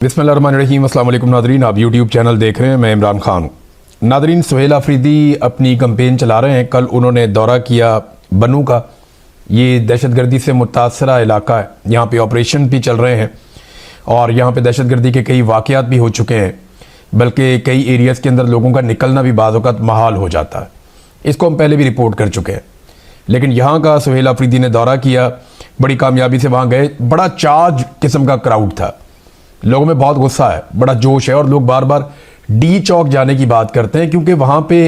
बिस्मिल्लाहिर्रहमानिर्रहीम। अस्सलाम वालेकुम नादरीन, आप यूट्यूब चैनल देख रहे हैं, मैं इमरान खान। नादरीन, सुहेल अफरीदी अपनी कंपेन चला रहे हैं। कल उन्होंने दौरा किया बनू का। ये दहशतगर्दी से मुतासरा इलाका है, यहाँ पे ऑपरेशन भी चल रहे हैं और यहाँ पे दहशतगर्दी के कई वाक़यात भी हो चुके हैं, बल्कि कई एरियाज़ के अंदर लोगों का निकलना भी बाज़ औक़ात महाल हो जाता है। इसको हम पहले भी रिपोर्ट कर चुके हैं। लेकिन यहाँ का सुहेल अफरीदी ने दौरा किया, बड़ी कामयाबी से वहाँ गए। बड़ा चार्ज किस्म का क्राउड था, लोगों में बहुत गुस्सा है, बड़ा जोश है और लोग बार बार डी चौक जाने की बात करते हैं, क्योंकि वहाँ पे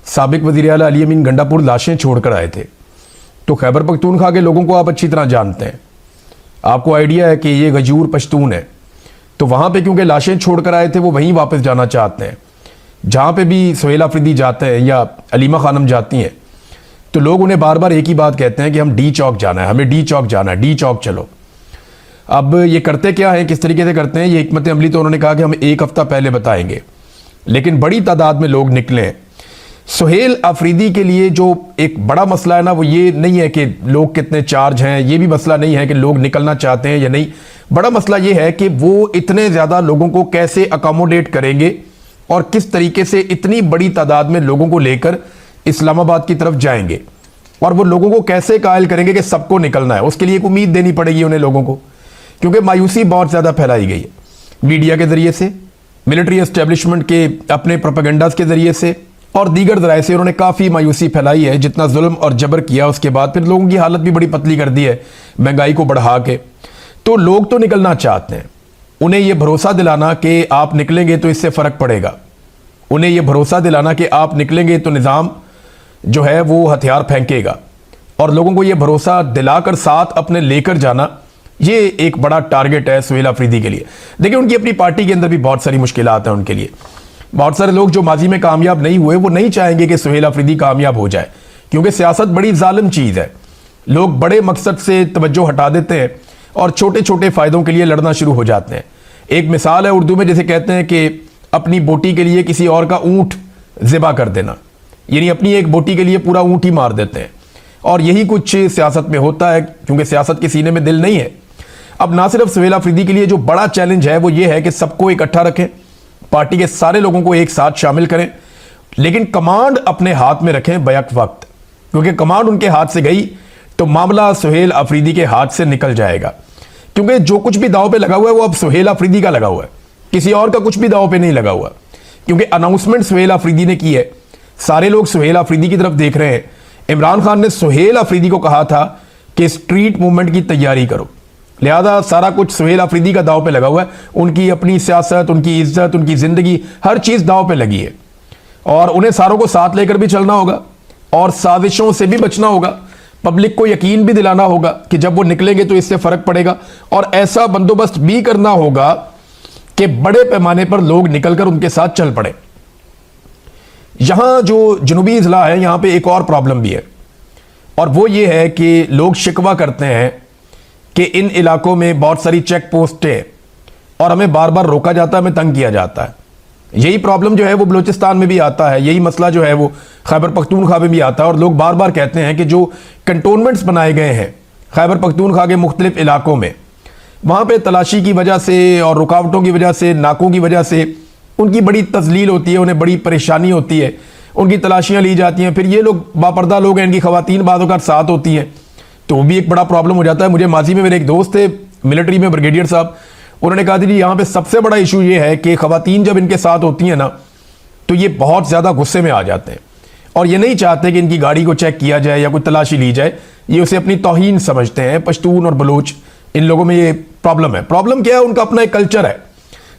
साबिक वज़ीर आला अली अमीन गंडापुर लाशें छोड़कर आए थे। तो खैबर पख्तूनख्वा के लोगों को आप अच्छी तरह जानते हैं, आपको आइडिया है कि ये गजूर पश्तून है। तो वहाँ पे क्योंकि लाशें छोड़कर आए थे, वो वहीं वापस जाना चाहते हैं जहाँ पे भी सुहेल अफरीदी जाते हैं या अलीमा खानम जाती हैं। तो लोग उन्हें बार बार एक ही बात कहते हैं कि हम डी चौक जाना है, हमें डी चौक जाना है, डी चौक चलो। अब ये करते क्या है, किस तरीके से करते हैं, ये हिकमत अमली तो उन्होंने कहा कि हम एक हफ्ता पहले बताएंगे, लेकिन बड़ी तादाद में लोग निकले हैं। सुहेल अफरीदी के लिए जो एक बड़ा मसला है ना, वो ये नहीं है कि लोग कितने चार्ज हैं, ये भी मसला नहीं है कि लोग निकलना चाहते हैं या नहीं। बड़ा मसला ये है कि वो इतने ज़्यादा लोगों को कैसे अकोमोडेट करेंगे और किस तरीके से इतनी बड़ी तादाद में लोगों को लेकर इस्लामाबाद की तरफ जाएंगे, और वो लोगों को कैसे कायल करेंगे कि सबको निकलना है। उसके लिए एक उम्मीद देनी पड़ेगी उन्हें लोगों को, क्योंकि मायूसी बहुत ज़्यादा फैलाई गई है मीडिया के ज़रिए से, मिलिट्री एस्टेब्लिशमेंट के अपने प्रोपेगेंडास के ज़रिए से और दीगर ज़राए से। उन्होंने काफ़ी मायूसी फैलाई है, जितना जुल्म और जबर किया उसके बाद फिर लोगों की हालत भी बड़ी पतली कर दी है महंगाई को बढ़ा के। तो लोग तो निकलना चाहते हैं, उन्हें यह भरोसा दिलाना कि आप निकलेंगे तो इससे फ़र्क पड़ेगा, उन्हें यह भरोसा दिलाना कि आप निकलेंगे तो निज़ाम जो है वो हथियार फेंकेगा, और लोगों को यह भरोसा दिलाकर साथ अपने लेकर जाना, ये एक बड़ा टारगेट है सुहेल अफरीदी के लिए। देखिए, उनकी अपनी पार्टी के अंदर भी बहुत सारी मुश्किलात हैं उनके लिए। बहुत सारे लोग जो माजी में कामयाब नहीं हुए, वो नहीं चाहेंगे कि सुहेल अफरीदी कामयाब हो जाए, क्योंकि सियासत बड़ी जालिम चीज़ है। लोग बड़े मकसद से तवज्जो हटा देते हैं और छोटे छोटे फ़ायदों के लिए लड़ना शुरू हो जाते हैं। एक मिसाल है उर्दू में, जैसे कहते हैं कि अपनी बोटी के लिए किसी और का ऊँट ज़िबा कर देना, यानी अपनी एक बोटी के लिए पूरा ऊँट ही मार देते हैं। और यही कुछ सियासत में होता है, क्योंकि सियासत के सीने में दिल नहीं है। अब ना सिर्फ सुहेल अफरीदी के लिए जो बड़ा चैलेंज है वो ये है कि सबको इकट्ठा रखें, पार्टी के सारे लोगों को एक साथ शामिल करें, लेकिन कमांड अपने हाथ में रखें बैक वक्त, क्योंकि कमांड उनके हाथ से गई तो मामला सुहेल अफरीदी के हाथ से निकल जाएगा। क्योंकि जो कुछ भी दांव पे लगा हुआ है वो अब सुहेल अफरीदी का लगा हुआ है, किसी और का कुछ भी दांव पे नहीं लगा हुआ, क्योंकि अनाउंसमेंट सुहेल अफरीदी ने की है। सारे लोग सुहेल अफरीदी की तरफ देख रहे हैं। इमरान खान ने सुहेल अफरीदी को कहा था कि स्ट्रीट मूवमेंट की तैयारी करो, लिहाजा सारा कुछ सुहेल अफरीदी का दांव पे लगा हुआ है। उनकी अपनी सियासत, उनकी इज्जत, उनकी जिंदगी, हर चीज दांव पे लगी है, और उन्हें सारों को साथ लेकर भी चलना होगा और साजिशों से भी बचना होगा। पब्लिक को यकीन भी दिलाना होगा कि जब वो निकलेंगे तो इससे फर्क पड़ेगा, और ऐसा बंदोबस्त भी करना होगा कि बड़े पैमाने पर लोग निकलकर उनके साथ चल पड़े। यहां जो जनूबी इजला है, यहां पे एक और प्रॉब्लम भी है, और वो ये है कि लोग शिकवा करते हैं कि इन इलाकों में बहुत सारी चेक पोस्ट है और हमें बार बार रोका जाता है, हमें तंग किया जाता है। यही प्रॉब्लम जो है वो बलूचिस्तान में भी आता है, यही मसला जो है वो खैबर पख्तूनख्वा में भी आता है। और लोग बार बार कहते हैं कि जो कंटोनमेंट्स बनाए गए हैं खैबर पख्तूनख्वा के मुख्तलिफ इलाकों में, वहाँ पर तलाशी की वजह से और रुकावटों की वजह से, नाकों की वजह से उनकी बड़ी तजलील होती है, उन्हें बड़ी परेशानी होती है, उनकी तलाशियाँ ली जाती हैं। फिर ये लोग बापर्दा लोग हैं, इनकी खवातीन बाज़ों का साथ होती हैं, तो वो भी एक बड़ा प्रॉब्लम हो जाता है। मुझे माजी में मेरे एक दोस्त थे मिलिट्री में, ब्रिगेडियर साहब, उन्होंने कहा था जी यहाँ पे सबसे बड़ा इशू ये है कि खवातीन जब इनके साथ होती हैं ना, तो ये बहुत ज़्यादा गुस्से में आ जाते हैं और ये नहीं चाहते कि इनकी गाड़ी को चेक किया जाए या कोई तलाशी ली जाए। ये उसे अपनी तौहीन समझते हैं। पश्तून और बलोच, इन लोगों में ये प्रॉब्लम है। प्रॉब्लम क्या है, उनका अपना एक कल्चर है,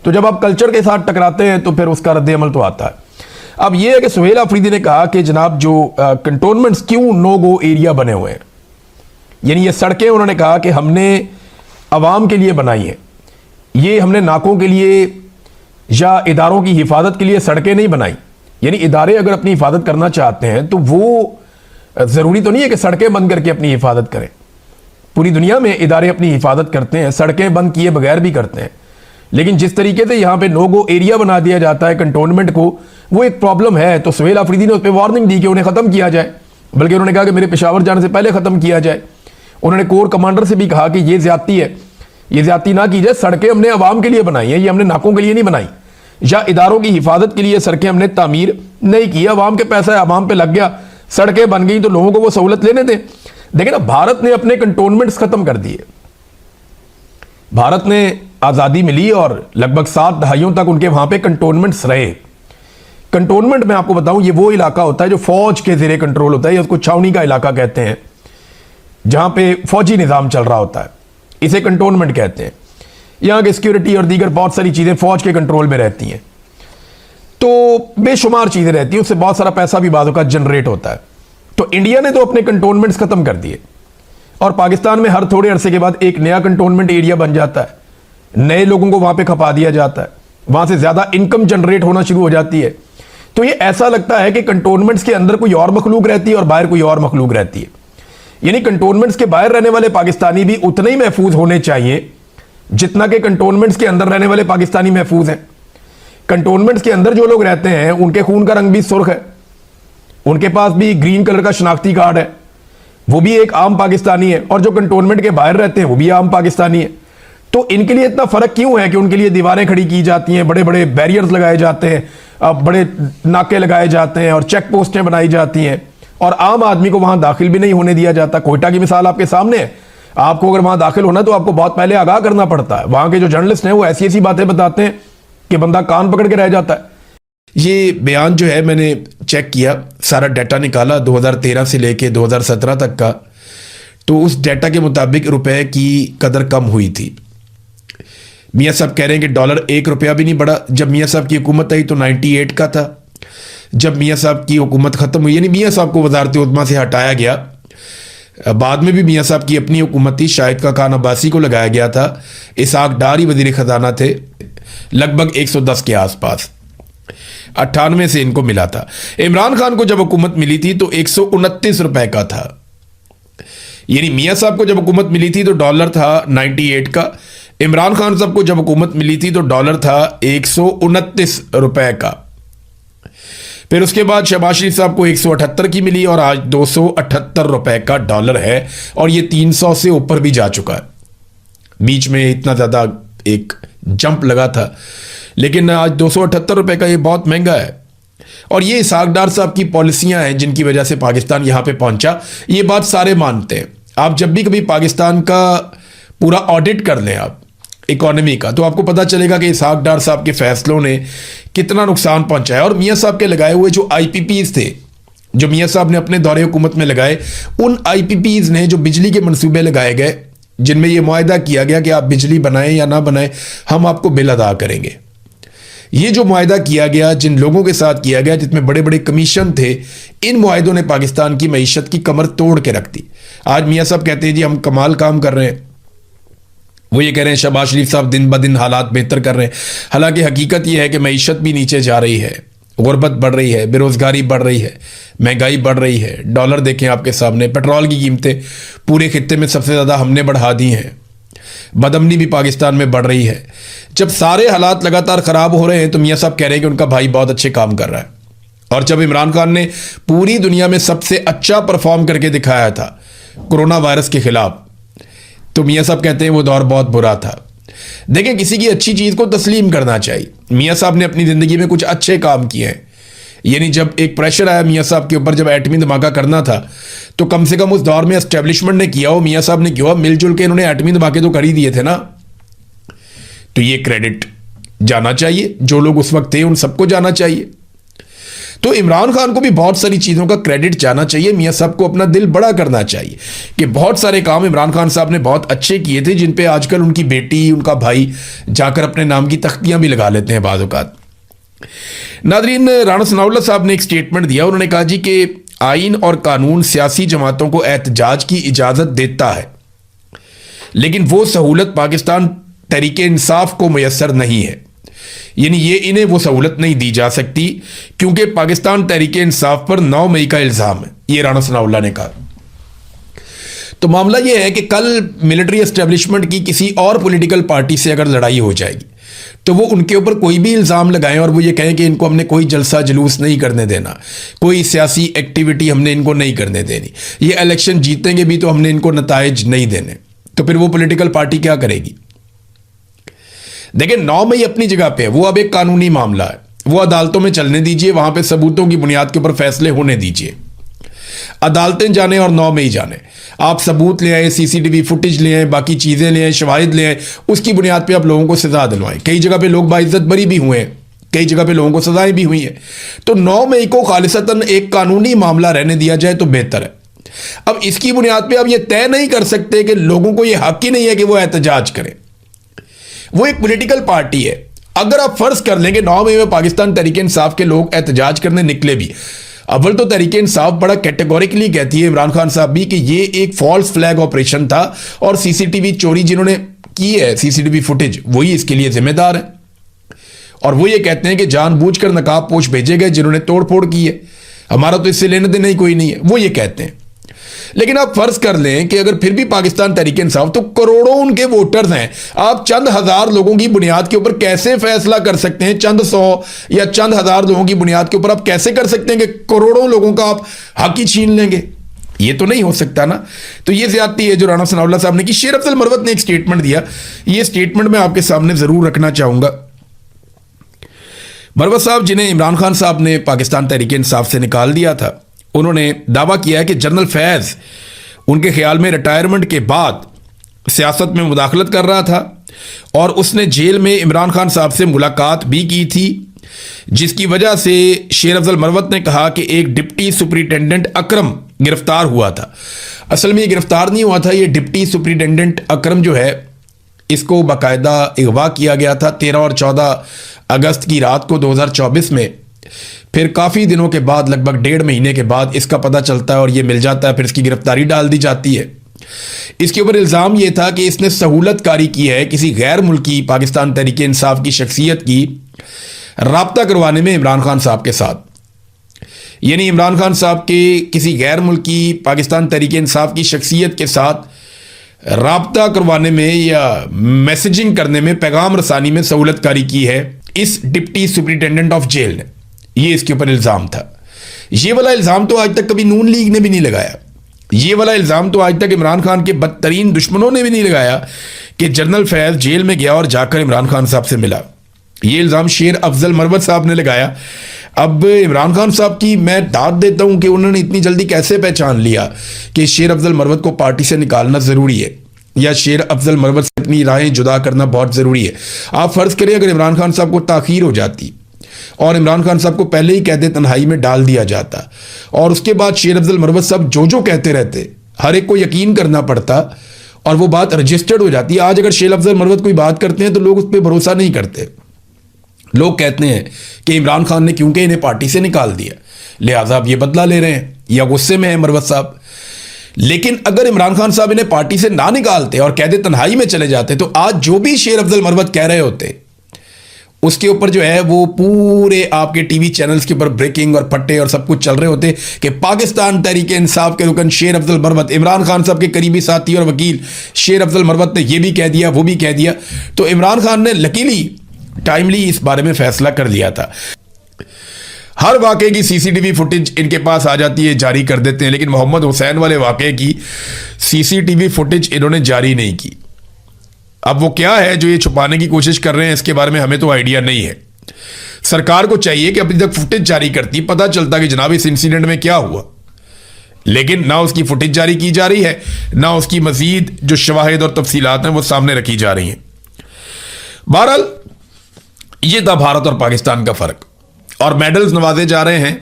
तो जब आप कल्चर के साथ टकराते हैं तो फिर उसका रद्द अमल तो आता है। अब यह है कि सुहेल अफरीदी ने कहा कि जनाब जो कंटोनमेंट्स क्यों नो गो एरिया बने हुए हैं, यानी ये सड़कें उन्होंने कहा कि हमने अवाम के लिए बनाई हैं, ये हमने नाकों के लिए या इदारों की हिफाजत के लिए सड़कें नहीं बनाई। यानी इदारे अगर अपनी हिफाजत करना चाहते हैं तो वो ज़रूरी तो नहीं है कि सड़कें बंद करके अपनी हिफाजत करें। पूरी दुनिया में इदारे अपनी हिफाजत करते हैं, सड़कें बंद किए बगैर भी करते हैं, लेकिन जिस तरीके से यहाँ पे नो गो एरिया बना दिया जाता है कंटोनमेंट को, वो एक प्रॉब्लम है। तो सुहेल अफरीदी ने उस पर वार्निंग दी कि उन्हें ख़त्म किया जाए, बल्कि उन्होंने कहा कि मेरे पेशावर जाने से पहले ख़त्म किया जाए। उन्होंने कोर कमांडर से भी कहा कि यह ज्यादती है ये ज्यादती ना की जाए। सड़कें हमने आवाम के लिए बनाई हैं, ये हमने नाकों के लिए नहीं बनाई, या इदारों की हिफाजत के लिए सड़कें हमने तामीर नहीं की। आवाम के पैसा आवाम पे लग गया, सड़कें बन गई तो लोगों को वो सहूलत लेने दें। देखिए ना, भारत ने अपने कंटोनमेंट्स खत्म कर दिए। भारत ने आज़ादी मिली और लगभग 7 दहाइयों तक उनके वहां पे कंटोनमेंट्स रहे। कंटोनमेंट मैं आपको बताऊं, ये वो इलाका होता है जो फौज के ज़ेरे कंट्रोल होता है, या उसको छावनी का इलाका कहते हैं, जहां पे फौजी निज़ाम चल रहा होता है, इसे कंटोनमेंट कहते हैं। यहां की सिक्योरिटी और दीगर बहुत सारी चीज़ें फौज के कंट्रोल में रहती हैं, तो बेशुमार चीज़ें रहती हैं, उससे बहुत सारा पैसा भी बाज़ों का जनरेट होता है। तो इंडिया ने तो अपने कंटोनमेंट्स खत्म कर दिए, और पाकिस्तान में हर थोड़े अरसे के बाद एक नया कंटोनमेंट एरिया बन जाता है, नए लोगों को वहां पे खपा दिया जाता है, वहां से ज्यादा इनकम जनरेट होना शुरू हो जाती है। तो ये ऐसा लगता है कि कंटोनमेंट्स के अंदर कोई और मखलूक रहती है और बाहर कोई और मखलूक रहती है। यानी कंटोनमेंट्स के बाहर रहने वाले पाकिस्तानी भी उतने ही महफूज होने चाहिए जितना कि कंटोनमेंट्स के अंदर रहने वाले पाकिस्तानी महफूज हैं। कंटोनमेंट्स के अंदर जो लोग रहते हैं उनके खून का रंग भी सुर्ख है, उनके पास भी ग्रीन कलर का शनाख्ती कार्ड है, वो भी एक आम पाकिस्तानी है, और जो कंटोनमेंट के बाहर रहते हैं वो भी आम पाकिस्तानी है। तो इनके लिए इतना फर्क क्यों है कि उनके लिए दीवारें खड़ी की जाती हैं, बड़े बड़े बैरियर्स लगाए जाते हैं, बड़े नाके लगाए जाते हैं और चेक पोस्टें बनाई जाती हैं, और आम आदमी को वहां दाखिल भी नहीं होने दिया जाता। कोयटा की मिसाल आपके सामने है। आपको अगर वहां दाखिल होना तो आपको बहुत पहले आगाह करना पड़ता है। वहां के जो जर्नलिस्ट हैं वो ऐसी ऐसी बातें बताते हैं कि बंदा कान पकड़ के रह जाता है। ये बयान जो है मैंने चेक किया, सारा डाटा निकाला 2013 से लेके 2017 तक का, तो उस डाटा के मुताबिक रुपए की कदर कम हुई थी। मियाँ साहब कह रहे हैं कि डॉलर 1 रुपया भी नहीं बढ़ा। जब मियाँ साहब की हुकूमत आई तो 98 का था। जब मियाँ साहब की हुकूमत खत्म हुई, यानी मियाँ साहब को वजारत उज़्मा से हटाया गया, बाद में भी मियाँ साहब की अपनी हुकूमत थी, शाहिद का खान अब्बासी को लगाया गया था, इसहाक डार ही वजीर खजाना थे, लगभग 110 के आसपास, 98 से इनको मिला था। इमरान खान को जब हुकूमत मिली थी तो 129 रुपए का था। यानी मियाँ साहब को जब हुकूमत मिली थी तो डॉलर था 98 का, इमरान खान साहब को जब हुकूमत मिली थी तो डॉलर था 129 रुपए का। फिर उसके बाद शहबाज शरीफ साहब को 178 की मिली और आज 278 रुपए का डॉलर है, और ये 300 से ऊपर भी जा चुका है। बीच में इतना ज़्यादा एक जंप लगा था, लेकिन आज 278 रुपए का ये बहुत महंगा है। और ये इसहाक डार साहब की पॉलिसियां हैं जिनकी वजह से पाकिस्तान यहां पे पहुंचा, ये बात सारे मानते हैं। आप जब भी कभी पाकिस्तान का पूरा ऑडिट कर लें आप इकोनॉमी का, तो आपको पता चलेगा कि इसहाक डार साहब के फैसलों ने कितना नुकसान पहुंचाया। और मियाँ साहब के लगाए हुए जो IPPs थे, जो मियाँ साहब ने अपने दौरे हुकूमत में लगाए, उन IPPs ने जो बिजली के मंसूबे लगाए गए, जिनमें यह मुआहदा किया गया कि आप बिजली बनाएं या ना बनाएं, हम आपको बिल अदा करेंगे। ये जो मुआहदा किया गया, जिन लोगों के साथ किया गया, जिसमें बड़े बड़े कमीशन थे, इन मुआहदों ने पाकिस्तान की मईशत की कमर तोड़ के रख दी। आज मियाँ साहब कहते हैं जी हम कमाल काम कर रहे हैं, वो ये कह रहे हैं शहबाज शरीफ साहब दिन ब दिन हालात बेहतर कर रहे हैं। हालांकि हकीकत यह है कि मईशत भी नीचे जा रही है, गुर्बत बढ़ रही है, बेरोजगारी बढ़ रही है, महंगाई बढ़ रही है। डॉलर देखें आपके सामने, पेट्रोल की कीमतें पूरे खित्ते में सबसे ज़्यादा हमने बढ़ा दी हैं, बदअमनी भी पाकिस्तान में बढ़ रही है। जब सारे हालात लगातार ख़राब हो रहे हैं तो मियाँ साहब कह रहे हैं कि उनका भाई बहुत अच्छे काम कर रहा है। और जब इमरान खान ने पूरी दुनिया में सबसे अच्छा परफॉर्म करके दिखाया था कोरोना वायरस के खिलाफ, तो मियाँ साहब कहते हैं वो दौर बहुत बुरा था। देखें, किसी की अच्छी चीज़ को तस्लीम करना चाहिए। मियाँ साहब ने अपनी ज़िंदगी में कुछ अच्छे काम किए हैं। यानी जब एक प्रेशर आया मियाँ साहब के ऊपर, जब एटमी धमाका करना था, तो कम से कम उस दौर में एस्टेब्लिशमेंट ने किया हो, मियाँ साहब ने किया, मिलजुल के इन्होंने एटमी धमाके तो कर ही दिए थे ना। तो ये क्रेडिट जाना चाहिए, जो लोग उस वक्त थे उन सबको जाना चाहिए। तो इमरान खान को भी बहुत सारी चीज़ों का क्रेडिट जाना चाहिए। मियाँ साहब को अपना दिल बड़ा करना चाहिए कि बहुत सारे काम इमरान खान साहब ने बहुत अच्छे किए थे, जिन पे आजकल उनकी बेटी, उनका भाई जाकर अपने नाम की तख्तियां भी लगा लेते हैं बाज़ औक़ात। नादरीन, राणा सनाउल्लाह साहब ने एक स्टेटमेंट दिया। उन्होंने कहा जी कि आइन और कानून सियासी जमातों को एहतजाज की इजाज़त देता है, लेकिन वो सहूलत पाकिस्तान तहरीक इंसाफ को मैसर नहीं है। यानी ये इन्हें वो सहूलत नहीं दी जा सकती क्योंकि पाकिस्तान तहरीक इंसाफ पर 9 मई का इल्ज़ाम है, ये राणा सनाउल्लाह ने कहा। तो मामला ये है कि कल मिलिट्री एस्टेब्लिशमेंट की किसी और पॉलिटिकल पार्टी से अगर लड़ाई हो जाएगी तो वो उनके ऊपर कोई भी इल्ज़ाम लगाएं और वो ये कहें कि इनको हमने कोई जलसा जुलूस नहीं करने देना, कोई सियासी एक्टिविटी हमने इनको नहीं करने देनी, ये इलेक्शन जीतेंगे भी तो हमने इनको नताइज नहीं देने, तो फिर वो पॉलिटिकल पार्टी क्या करेगी? देखिए 9 मई अपनी जगह पे है, वो अब एक कानूनी मामला है, वो अदालतों में चलने दीजिए, वहां पे सबूतों की बुनियाद के ऊपर फैसले होने दीजिए। अदालतें जाने और 9 मई जाने, आप सबूत ले आए, सीसीटीवी फुटेज ले आए, बाकी चीजें ले आए, शवाहिद ले आए, उसकी बुनियाद पे आप लोगों को सजा दिलवाएं। कई जगह पे लोग बाइज्जत बरी भी हुए हैं, कई जगह पे लोगों को सजाएं भी हुई हैं। तो 9 मई को खालिसतन एक कानूनी मामला रहने दिया जाए तो बेहतर है। अब इसकी बुनियाद पे आप ये तय नहीं कर सकते कि लोगों को ये हक ही नहीं है कि वो एहतजाज करें। वो एक पॉलिटिकल पार्टी है। अगर आप फर्ज कर लेंगे 9 मई में पाकिस्तान तहरीक इंसाफ के लोग एहतजाज करने निकले भी, अव्वल तो तहरीक इंसाफ बड़ा कैटेगोरिकली कहती है, इमरान खान साहब भी, कि ये एक फॉल्स फ्लैग ऑपरेशन था और सीसीटीवी चोरी जिन्होंने की है, सीसीटीवी फुटेज, वही इसके लिए जिम्मेदार है। और वो ये कहते हैं कि जानबूझकर नकाबपोश भेजे गए जिन्होंने तोड़फोड़ की है, हमारा तो इससे लेने देने ही कोई नहीं है, वो ये कहते हैं। लेकिन आप फर्ज कर लें कि अगर फिर भी पाकिस्तान तहरीक इंसाफ, तो करोड़ों उनके वोटर्स हैं, आप चंद हजार लोगों की बुनियाद के ऊपर कैसे फैसला कर सकते हैं? चंद सौ या चंद हजार लोगों की बुनियाद के ऊपर आप कैसे कर सकते हैं कि करोड़ों लोगों का आप हक ही छीन लेंगे? ये तो नहीं हो सकता ना। तो ये ज्यादती है जो राना सनाउल्लाह साहब ने की। शेर अफजल मरवत ने एक स्टेटमेंट दिया, ये स्टेटमेंट मैं आपके सामने जरूर रखना चाहूंगा। मरवत साहब, जिन्हें इमरान खान साहब ने पाकिस्तान तहरीक इंसाफ से निकाल दिया था, उन्होंने दावा किया है कि जनरल फैज़ उनके ख्याल में रिटायरमेंट के बाद सियासत में मुदाखलत कर रहा था और उसने जेल में इमरान खान साहब से मुलाकात भी की थी, जिसकी वजह से शेर अफजल मरवत ने कहा कि एक डिप्टी सुपरिटेंडेंट अकरम गिरफ्तार हुआ था। असल में ये गिरफ्तार नहीं हुआ था, ये डिप्टी सुपरिटेंडेंट अकरम जो है, इसको बाकायदा अगवा किया गया था 13 और 14 अगस्त की रात को 2024 में। फिर काफ़ी दिनों के बाद, लगभग 1.5 महीने के बाद इसका पता चलता है और ये मिल जाता है, फिर इसकी गिरफ्तारी डाल दी जाती है। इसके ऊपर इल्ज़ाम ये था कि इसने सहूलत कारी की है किसी गैर मुल्की पाकिस्तान तहरीक इंसाफ की शख्सियत की राब्ता करवाने में इमरान खान साहब के साथ। यानी इमरान खान साहब के किसी गैर मुल्की पाकिस्तान तहरीक इंसाफ की शख्सियत के साथ राब्ता करवाने में या मैसेजिंग करने में, पैगाम रसानी में सहूलत कारी की है इस डिप्टी सुपरिटेंडेंट ऑफ जेल ने। ये इसके ऊपर इल्ज़ाम था। ये वाला इल्ज़ाम तो आज तक कभी नून लीग ने भी नहीं लगाया। ये वाला इल्ज़ाम तो आज तक इमरान खान के बदतरीन दुश्मनों ने भी नहीं लगाया कि जनरल फैज़ जेल में गया और जाकर इमरान खान साहब से मिला। ये इल्ज़ाम शेर अफजल मरवत साहब ने लगाया। अब इमरान खान साहब की मैं दाद देता हूं कि उन्होंने इतनी जल्दी कैसे पहचान लिया कि शेर अफजल मरवत को पार्टी से निकालना ज़रूरी है या शेर अफजल मरवत से अपनी राहें जुदा करना बहुत ज़रूरी है। आप फ़र्ज़ करें अगर इमरान खान साहब को ताख़ीर हो जाती और इमरान खान साहब को पहले ही कैद तन्हाई में डाल दिया जाता और उसके बाद शेर अफजल मरवत साहब जो कहते रहते, हर एक को यकीन करना पड़ता और वो बात रजिस्टर्ड हो जाती। आज अगर शेर अफजल मरवत कोई बात करते हैं तो लोग उस पर भरोसा नहीं करते। लोग कहते हैं कि इमरान खान ने क्योंकि इन्हें पार्टी से निकाल दिया, लिहाजा अब ये बदला ले रहे हैं या गुस्से में है मरवत साहब। लेकिन अगर इमरान खान साहब इन्हें पार्टी से ना निकालते और कैद तन्हाई में चले जाते तो आज जो भी शेर अफजल मरवत कह रहे होते, उसके ऊपर जो है वो पूरे आपके टीवी चैनल्स के ऊपर ब्रेकिंग और फट्टे और सब कुछ चल रहे होते कि पाकिस्तान तहरीक इंसाफ के रुकन शेर अफजल मरवत, इमरान खान साहब के करीबी साथी और वकील शेर अफजल मरवत ने ये भी कह दिया, वो भी कह दिया। तो इमरान खान ने लकीली टाइमली इस बारे में फैसला कर लिया था। हर वाक़े की सीसीटीवी फुटेज इनके पास आ जाती है, जारी कर देते हैं, लेकिन मोहम्मद हुसैन वाले वाक़े की सीसीटीवी फुटेज इन्होंने जारी नहीं की। अब वो क्या है जो ये छुपाने की कोशिश कर रहे हैं, इसके बारे में हमें तो आइडिया नहीं है। सरकार को चाहिए कि अभी तक फुटेज जारी करती, पता चलता कि जनाब इस इंसिडेंट में क्या हुआ, लेकिन ना उसकी फुटेज जारी की जा रही है, ना उसकी मजीद जो शवाहिद और तफसीलात हैं वो सामने रखी जा रही हैं। बहरहाल ये था भारत और पाकिस्तान का फर्क। और मेडल्स नवाजे जा रहे हैं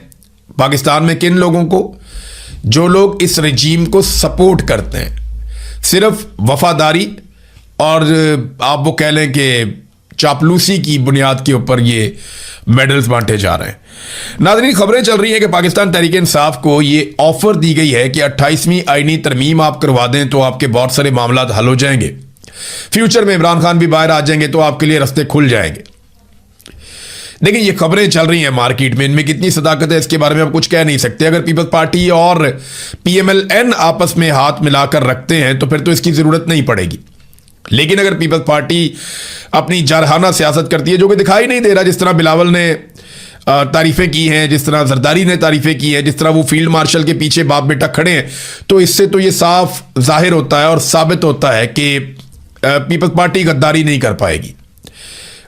पाकिस्तान में किन लोगों को? जो लोग इस रजीम को सपोर्ट करते हैं, सिर्फ वफादारी और आप वो कह लें कि चापलूसी की बुनियाद के ऊपर ये मेडल्स बांटे जा रहे हैं। नाज़रीन, खबरें चल रही हैं कि पाकिस्तान तहरीक इंसाफ को ये ऑफर दी गई है कि 28वीं आईनी तरमीम आप करवा दें तो आपके बहुत सारे मामला हल हो जाएंगे, फ्यूचर में इमरान खान भी बाहर आ जाएंगे तो आपके लिए रास्ते खुल जाएंगे। लेकिन ये खबरें चल रही हैं मार्केट में, इनमें कितनी सदाकत है इसके बारे में आप कुछ कह नहीं सकते। अगर पीपल्स पार्टी और PMLN आपस में हाथ मिलाकर रखते हैं तो फिर तो इसकी ज़रूरत नहीं पड़ेगी। लेकिन अगर पीपल्स पार्टी अपनी जारहाना सियासत करती है, जो कि दिखाई नहीं दे रहा, जिस तरह बिलावल ने तारीफ़ें की हैं, जिस तरह जरदारी ने तारीफ़ें की हैं, जिस तरह वो फील्ड मार्शल के पीछे बाप बेटा खड़े हैं, तो इससे तो ये साफ जाहिर होता है और साबित होता है कि पीपल्स पार्टी गद्दारी नहीं कर पाएगी।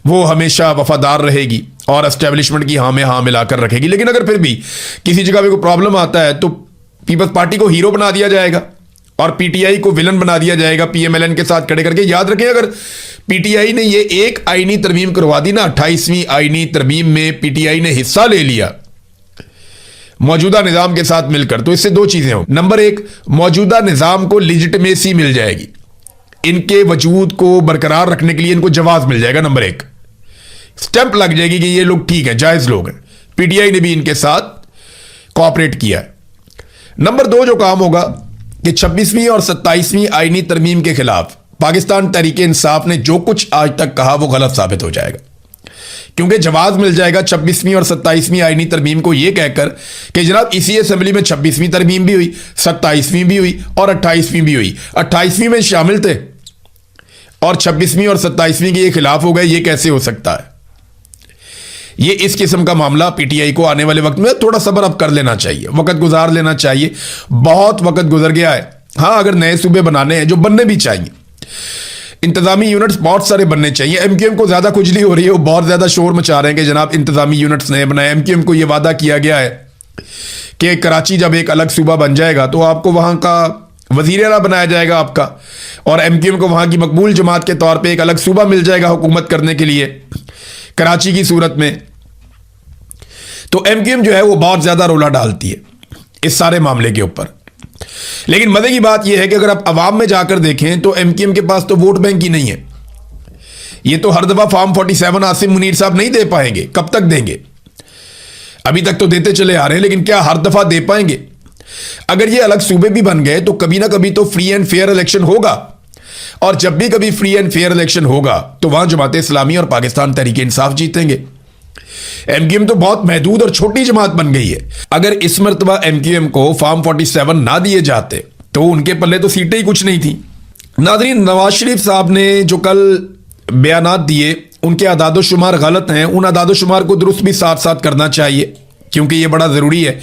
वो हमेशा वफादार रहेगी और एस्टेब्लिशमेंट की हाँ में हाँ मिलाकर रखेगी। लेकिन अगर फिर भी किसी जगह पे कोई प्रॉब्लम आता है तो पीपल्स पार्टी को हीरो बना दिया जाएगा और पीटीआई को विलन बना दिया जाएगा पीएमएलएन के साथ खड़े करके। याद रखें, अगर पीटीआई ने ये एक आईनी तरमीम करवा दी ना, 28वीं आईनी तरमीम में पीटीआई ने हिस्सा ले लिया मौजूदा निजाम के साथ मिलकर, तो इससे दो चीजें हो। नंबर एक, मौजूदा निजाम को लिजिटिमेसी मिल जाएगी, इनके वजूद को बरकरार रखने के लिए इनको जवाब मिल जाएगा। नंबर एक, स्टैंप लग जाएगी कि ये लोग ठीक हैं, जायज लोग हैं, पीटीआई ने भी इनके साथ कोऑपरेट किया है। नंबर दो जो काम होगा कि 26वीं और 27वीं आईनी तरमीम के खिलाफ पाकिस्तान तहरीक इंसाफ ने जो कुछ आज तक कहा वो गलत साबित हो जाएगा, क्योंकि जवाब मिल जाएगा 26वीं और 27वीं आईनी तरमीम को यह कहकर कि जनाब इसी असेंबली में 26वीं तरमीम भी हुई, 27वीं भी हुई और 28वीं भी हुई, 28वीं में शामिल थे और 26वीं और 27वीं के ये खिलाफ हो गए, ये कैसे हो सकता है? ये इस किस्म का मामला पीटीआई को आने वाले वक्त में थोड़ा सब्र अब कर लेना चाहिए, वक्त गुजार लेना चाहिए। बहुत वक्त गुजर गया है। हाँ, अगर नए सूबे बनाने हैं, जो बनने भी चाहिए, इंतजामी यूनिट्स बहुत सारे बनने चाहिए। एमक्यूएम को ज्यादा खुजली हो रही है, वो बहुत ज्यादा शोर मचा रहे हैं कि जनाब इंतजामी यूनिट्स नए बनाए। एमक्यूएम को यह वादा किया गया है कि कराची जब एक अलग सूबा बन जाएगा तो आपको वहां का वजीर आला बनाया जाएगा आपका, और एमक्यूएम को वहां की मकबूल जमात के तौर पर एक अलग सूबा मिल जाएगा हुकूमत करने के लिए कराची की सूरत में। तो एमक्यूएम जो है वो बहुत ज्यादा रोला डालती है इस सारे मामले के ऊपर। लेकिन मजे की बात यह है कि अगर आप अवाम में जाकर देखें तो एमक्यूएम के पास तो वोट बैंक ही नहीं है। ये तो हर दफा फॉर्म 47 आसिम मुनीर साहब नहीं दे पाएंगे। कब तक देंगे? अभी तक तो देते चले आ रहे हैं, लेकिन क्या हर दफा दे पाएंगे? अगर ये अलग सूबे भी बन गए तो कभी ना कभी तो फ्री एंड फेयर इलेक्शन होगा, और जब भी कभी फ्री एंड फेयर इलेक्शन होगा तो वहां जमात इस्लामी और पाकिस्तान तहरीक इंसाफ जीतेंगे। एमक्यूएम तो बहुत महदूद और छोटी जमात बन गई है। अगर इस मरतबा एमक्यूएम को फॉर्म 47 ना दिए जाते तो उनके पल्ले तो सीटें ही कुछ नहीं थी। नाज़रीन, नवाज शरीफ साहब ने जो कल बयानात दिए उनके अदादोशुमार गलत हैं। उन अदादोशुमार को दुरुस्त भी साथ साथ करना चाहिए, क्योंकि ये बड़ा ज़रूरी है।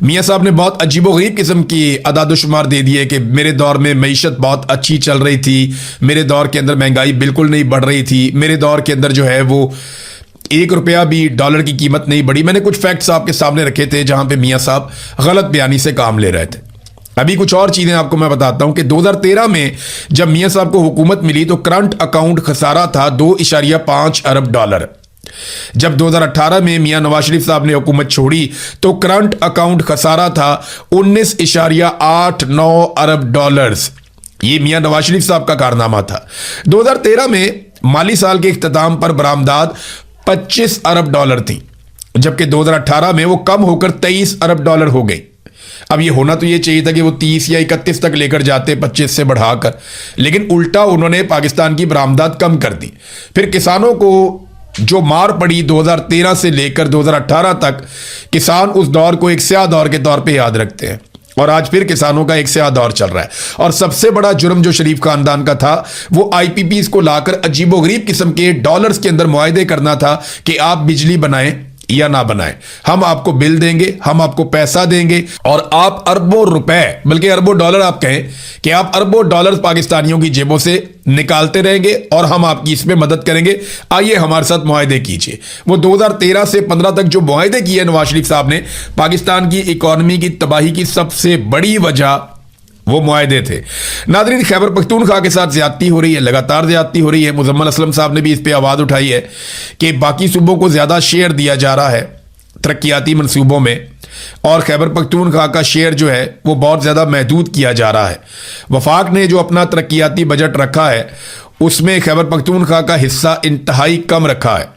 मियाँ साहब ने बहुत अजीबोगरीब किस्म की अदादोशुमार दे दिए कि मेरे दौर में मईशत बहुत अच्छी चल रही थी, मेरे दौर के अंदर महंगाई बिल्कुल नहीं बढ़ रही थी, मेरे दौर के अंदर जो है वो 1 रुपया भी डॉलर की कीमत नहीं बढ़ी। मैंने कुछ फैक्ट्स आपके सामने रखे थे जहां पे मियाँ साहब गलत बयानी से काम ले रहे थे। अभी कुछ और चीजें आपको मैं बताता हूं कि 2013 में जब मियाँ साहब को हुकूमत मिली तो करंट अकाउंट खसारा था 2.5 अरब डॉलर। जब 2018 में मियाँ नवाज शरीफ साहब ने हुकूमत छोड़ी तो करंट अकाउंट खसारा था 19.89 अरब डॉलर्स। ये मियाँ नवाज शरीफ साहब का कारनामा था। 2013 में माली साल के इख्तिताम पर बरामदात 25 अरब डॉलर थी, जबकि 2018 में वो कम होकर 23 अरब डॉलर हो गई। अब ये होना तो ये चाहिए था कि वो 30 या 31 तक लेकर जाते 25 से बढ़ाकर, लेकिन उल्टा उन्होंने पाकिस्तान की बरामदात कम कर दी। फिर किसानों को जो मार पड़ी 2013 से लेकर 2018 तक, किसान उस दौर को एक स्याह दौर के तौर पे याद रखते हैं, और आज फिर किसानों का एक स्याह दौर चल रहा है। और सबसे बड़ा जुर्म जो शरीफ खानदान का था वो आईपीपीज को लाकर अजीबोगरीब किस्म के डॉलर्स के अंदर मुआहदे करना था कि आप बिजली बनाएं या ना बनाएं, हम आपको बिल देंगे, हम आपको पैसा देंगे, और आप अरबों रुपए, बल्कि अरबों डॉलर आप कहें कि आप अरबों डॉलर पाकिस्तानियों की जेबों से निकालते रहेंगे और हम आपकी इसमें मदद करेंगे, आइए हमारे साथ मुआहदे कीजिए। वो 2013 से 15 तक जो मुआहदे किए नवाज शरीफ साहब ने, पाकिस्तान की इकॉनमी की तबाही की सबसे बड़ी वजह वो मुआहदे थे। नाज़रीन, खैबर पख्तूनख्वा के साथ ज्यादती हो रही है, लगातार ज्यादती हो रही है। मुजम्मल असलम साहब ने भी इस पर आवाज़ उठाई है कि बाकी सूबों को ज़्यादा शेयर दिया जा रहा है तरक्याती मनसूबों में, और खैबर पख्तूनख्वा का शेयर जो है वो बहुत ज़्यादा महदूद किया जा रहा है। वफाक ने जो अपना तरक्याती बजट रखा है उसमें खैबर पख्तूनख्वा का हिस्सा इंतहाई कम रखा है।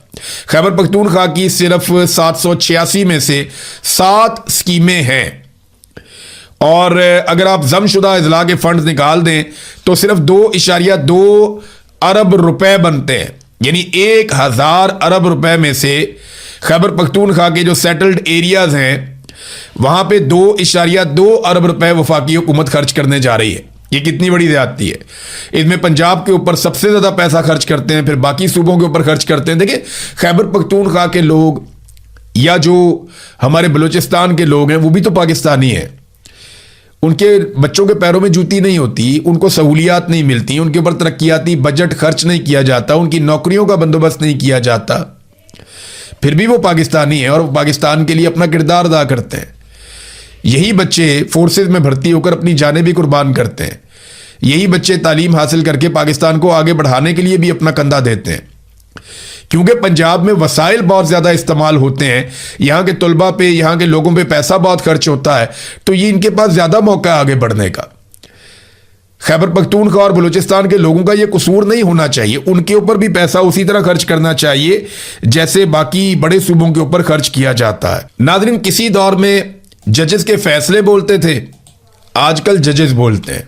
खैबर पख्तूनख्वा की सिर्फ 786 में से 7 स्कीमें हैं, और अगर आप जमशुदा इजला के फंड निकाल दें तो सिर्फ 2.2 अरब रुपए बनते हैं। यानी 1000 अरब रुपए में से खैबर पख्तूनख्वा के जो सेटल्ड एरियाज हैं वहां पे 2.2 अरब रुपए वफाकी हुकूमत खर्च करने जा रही है। ये कितनी बड़ी ज्यादती है। इसमें पंजाब के ऊपर सबसे ज्यादा पैसा खर्च करते हैं, फिर बाकी सूबों के ऊपर खर्च करते हैं। देखिए, खैबर पख्तूनख्वा के लोग या जो हमारे बलूचिस्तान के लोग हैं वो भी तो पाकिस्तानी हैं, उनके बच्चों के पैरों में जूती नहीं होती, उनको सहूलियात नहीं मिलती, उनके ऊपर तरक्याती बजट खर्च नहीं किया जाता, उनकी नौकरियों का बंदोबस्त नहीं किया जाता, फिर भी वो पाकिस्तानी है और वो पाकिस्तान के लिए अपना किरदार अदा करते हैं। यही बच्चे फोर्सेस में भर्ती होकर अपनी जानें भी कुर्बान करते हैं। यही बच्चे तालीम हासिल करके पाकिस्तान को आगे बढ़ाने के लिए भी अपना कंधा देते हैं। क्योंकि पंजाब में वसाइल बहुत ज़्यादा इस्तेमाल होते हैं, यहाँ के तलबा पे, यहाँ के लोगों पे पैसा बहुत खर्च होता है, तो ये इनके पास ज़्यादा मौका है आगे बढ़ने का। खैबर पख्तूनख्वा और बलूचिस्तान के लोगों का ये कसूर नहीं होना चाहिए, उनके ऊपर भी पैसा उसी तरह खर्च करना चाहिए जैसे बाकी बड़े सूबों के ऊपर खर्च किया जाता है। नाज़रीन, किसी दौर में जजेस के फैसले बोलते थे, आजकल जजेस बोलते हैं।